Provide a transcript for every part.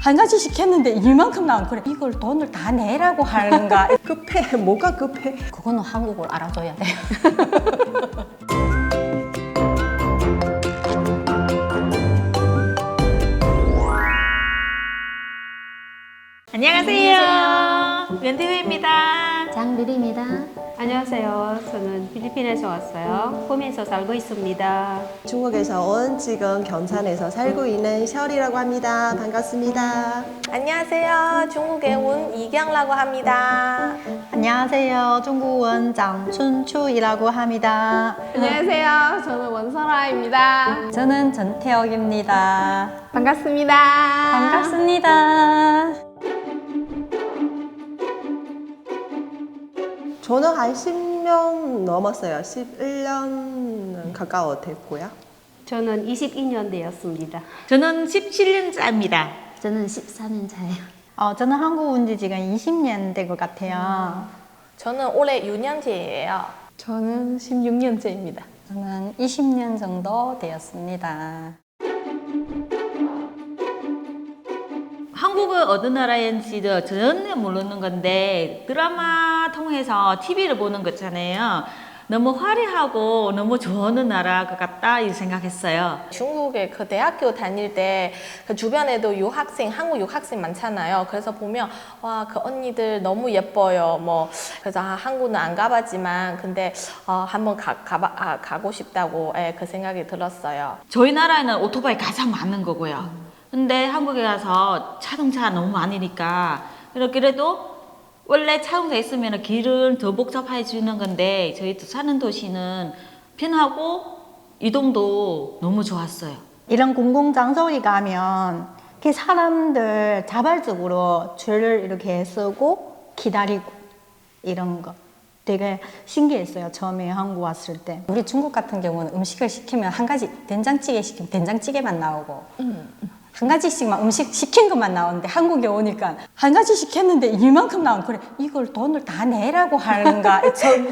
한 가지 시켰는데 이만큼 나온 그래. 이걸 돈을 다 내라고 하는가? 급해. 뭐가 급해? 그거는 한국을 알아줘야 돼요. 안녕하세요. 멘티브입니다. 장비리입니다. 안녕하세요. 저는 필리핀에서 왔어요. 홈에서 살고 있습니다. 중국에서 온 지금 경산에서 살고 있는 셔리라고 합니다. 반갑습니다. 안녕하세요. 중국에 온 이경라고 합니다. 안녕하세요. 중국은 장춘추이라고 합니다. 안녕하세요. 저는 원설아입니다. 저는 전태혁입니다. 반갑습니다. 반갑습니다. 저는 한 10년 넘었어요. 11년 가까워 됐고요. 저는 22년 되었습니다. 저는 17년차입니다. 저는 14년 차예요. 저는 한국 온 지 지금 20년 된 것 같아요. 저는 올해 6년째예요. 저는 16년째입니다. 저는 20년 정도 되었습니다. 한국은 어느 나라인지도 전혀 모르는 건데 드라마 통해서 TV를 보는 거잖아요. 너무 화려하고 너무 좋은 나라 것 같다 이 생각했어요. 중국에 그 대학교 다닐 때 그 주변에도 유학생, 한국 유학생 많잖아요. 그래서 보면 와, 그 언니들 너무 예뻐요. 뭐 그래서 한국은 안 가봤지만 근데 한번 가고 싶다고 그 생각이 들었어요. 저희 나라에는 오토바이 가장 많은 거고요. 근데 한국에 가서 자동차 너무 많으니까 그래도 원래 자동차 있으면 길은 더 복잡해 주는 건데 저희 사는 도시는 편하고 이동도 너무 좋았어요. 이런 공공장소에 가면 이렇게 사람들 자발적으로 줄을 이렇게 서고 기다리고 이런 거 되게 신기했어요. 처음에 한국 왔을 때. 우리 중국 같은 경우는 음식을 시키면 한 가지 된장찌개 시키면 된장찌개만 나오고 한 가지씩만 음식 시킨 것만 나오는데 한국에 오니까 한 가지 시켰는데 이만큼 나온 그래. 이걸 돈을 다 내라고 하는가?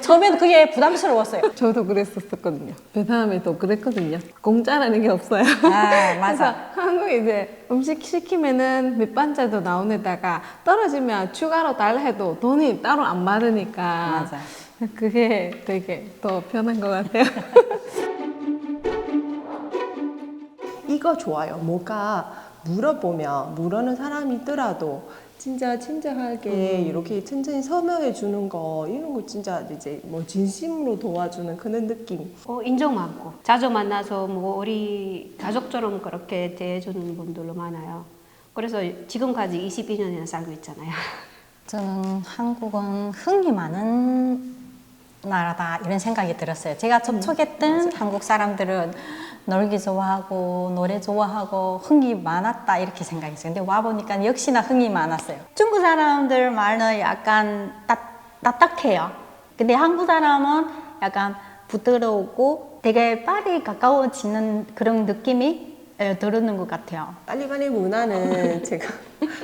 처음에는 그게 부담스러웠어요. 저도 그랬었거든요. 베트남에도 그랬거든요. 공짜라는 게 없어요. 아, 맞아. 그래서 한국에 이제 음식 시키면은 밑반찬도 나오는데다가 떨어지면 추가로 달라 해도 돈이 따로 안 받으니까 맞아. 그게 되게 더 편한 것 같아요. 이거 좋아요. 뭐가 물어보면 물어는 사람이 있더라도 진짜 친절하게 이렇게 천천히 설명해 주는 거 이런 거 진짜 이제 뭐 진심으로 도와주는 그런 느낌. 인정 많고 자주 만나서 뭐 우리 가족처럼 그렇게 대해주는 분들도 많아요. 그래서 지금까지 22년이나 살고 있잖아요. 저는 한국은 흥이 많은 나라다 이런 생각이 들었어요. 제가 접촉했던 한국 사람들은 놀기 좋아하고 노래 좋아하고 흥이 많았다 이렇게 생각했어요. 근데 와보니까 역시나 흥이 많았어요. 중국 사람들 말은 약간 딱딱해요. 근데 한국 사람은 약간 부드러우고 되게 빨리 가까워지는 그런 느낌이 들었는 것 같아요. 빨리빨리 문화는 제가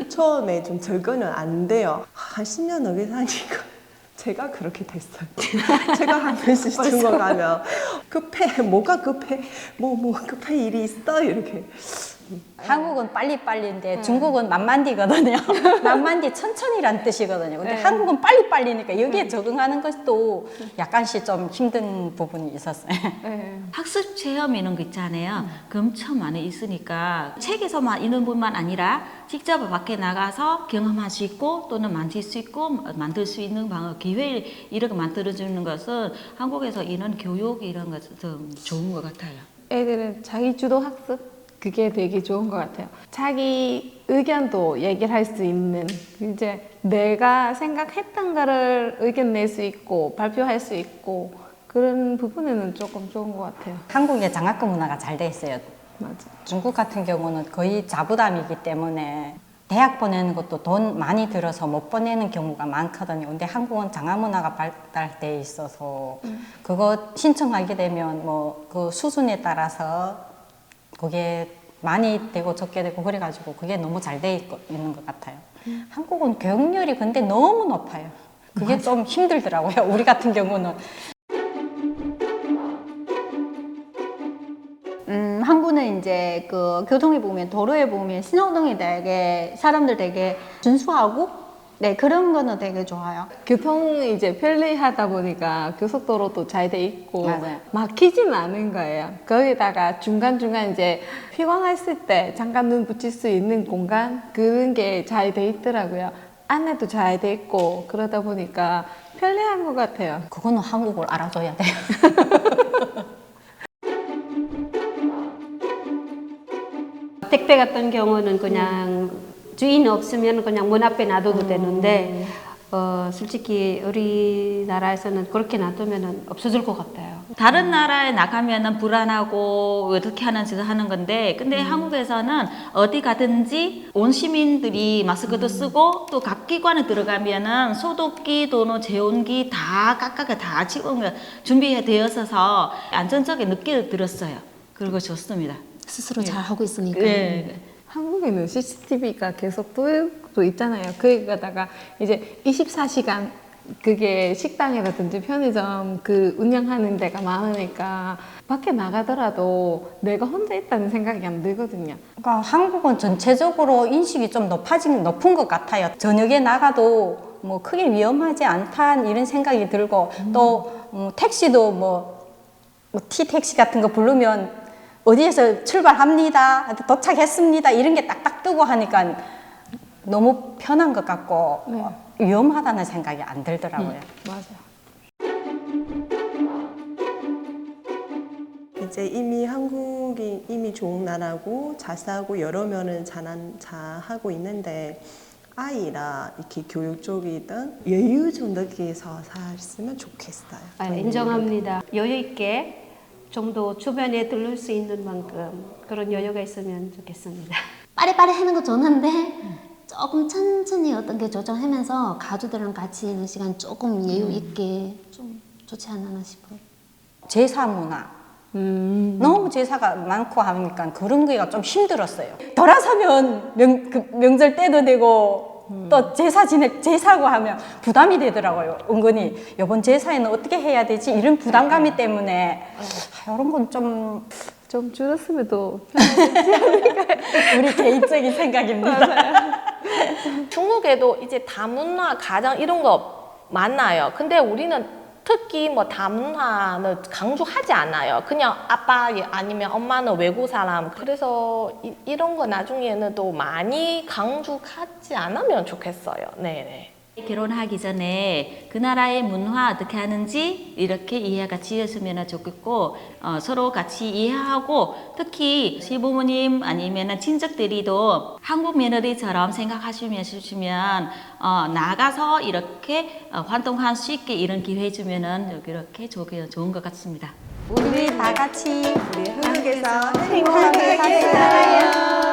처음에 좀 적응은 안 돼요. 한 10년 넘게 사니까 제가 그렇게 됐어요. 제가 한 번씩 중국 가면 급해. 뭐가 급해? 뭐 급한 일이 있어? 이렇게. 한국은 빨리빨리인데 중국은 만만디거든요. 만만디 천천히란 뜻이거든요. 근데 한국은 빨리빨리니까 여기에 적응하는 것도 약간씩 좀 힘든 부분이 있었어요. 학습 체험 이런 거 있잖아요. 그 엄청 많이 있으니까 책에서만 있는 뿐만 아니라 직접 밖에 나가서 경험할 수 있고 또는 만질 수 있고 만들 수 있는 방법, 기회를 이렇게 만들어주는 것은 한국에서 이런 교육 이런 것은 좀 좋은 것 같아요. 애들은 자기 주도 학습? 그게 되게 좋은 것 같아요. 자기 의견도 얘기를 할 수 있는 이제 내가 생각했던 거를 의견 낼 수 있고 발표할 수 있고 그런 부분에는 조금 좋은 것 같아요. 한국의 장학금 문화가 잘 돼 있어요. 맞아. 중국 같은 경우는 거의 자부담이기 때문에 대학 보내는 것도 돈 많이 들어서 못 보내는 경우가 많거든요. 근데 한국은 장학 문화가 발달돼 있어서 그거 신청하게 되면 뭐 그 수준에 따라서 그게 많이 되고 적게 되고 그래가지고 그게 너무 잘 돼 있는 것 같아요. 한국은 교육열이 근데 너무 높아요. 그게 좀 힘들더라고요. 우리 같은 경우는. 한국은 한국은 이제 그 교통에 보면 도로에 보면 신호등이 되게 사람들 되게 준수하고 네 그런 거는 되게 좋아요. 교통이 이제 편리하다 보니까 교속도로도 잘 돼 있고 맞아요. 막히진 않은 거예요. 거기다가 중간중간 이제 피곤했을 때 잠깐 눈 붙일 수 있는 공간 그런 게 잘 돼 있더라고요. 안내도 잘 돼 있고 그러다 보니까 편리한 것 같아요. 그거는 한국을 알아줘야 돼요. 택배 같은 경우는 그냥 주인 없으면 그냥 문 앞에 놔둬도 되는데 솔직히 우리나라에서는 그렇게 놔두면 없어질 것 같아요. 다른 나라에 나가면은 불안하고 어떻게 하는지 하는 건데, 근데 한국에서는 어디 가든지 온 시민들이 마스크도 쓰고 또 각 기관에 들어가면은 소독기 또는 재온기 다 각각 다 지금 준비해 되어서 안전적인 느낌을 들었어요. 그리고 좋습니다. 스스로 잘 하고 있으니까. 네. 한국에는 CCTV가 계속 또 있잖아요. 거기다가 이제 24시간 그게 식당이라든지 편의점 그 운영하는 데가 많으니까 밖에 나가더라도 내가 혼자 있다는 생각이 안 들거든요. 그러니까 한국은 전체적으로 인식이 좀 높은 것 같아요. 저녁에 나가도 뭐 크게 위험하지 않다는 이런 생각이 들고 또 택시도 뭐 T택시 같은 거 부르면 어디에서 출발합니다, 도착했습니다 이런 게 딱딱 뜨고 하니까 너무 편한 것 같고 위험하다는 생각이 안 들더라고요. 맞아요. 이제 이미 한국이 이미 좋은 나라고 잘 살고 여러 면은 잘하고 있는데 아이라 이렇게 교육 쪽이든 여유 좀 느끼면서 살았으면 좋겠어요. 인정합니다. 여유 있게 좀 더 주변에 들를 수 있는 만큼 그런 여유가 있으면 좋겠습니다. 빠리빠리 하는 거 좋은데 조금 천천히 어떤 게 조정하면서 가족들이랑 같이 있는 시간 조금 여유 있게 좀 좋지 않나 싶어요. 제사 문화 너무 제사가 많고 하니까 그런 게가 좀 힘들었어요. 돌아서면 명절 때도 되고 또 제사고 하면 부담이 되더라고요. 은근히 이번 제사에는 어떻게 해야 되지 이런 부담감이 때문에 이런 건 좀 줄였으면 또 우리 개인적인 생각입니다. 중국에도 이제 다문화 가정 이런 거 많아요. 근데 우리는 특히 뭐 다문화는 강조하지 않아요. 그냥 아빠 아니면 엄마는 외국 사람. 그래서 이런 거 나중에는 또 많이 강조하지 않으면 좋겠어요. 네네. 결혼하기 전에 그 나라의 문화 어떻게 하는지 이렇게 이해가 지었으면 좋겠고 서로 같이 이해하고 특히 시부모님 아니면 친척들이도 한국 며느리처럼 생각하시면 나가서 이렇게 활동할 수 있게 이런 기회 주면은 이렇게 좋은 것 같습니다. 우리 다 같이 우리 한국에서 행복하게 살아요.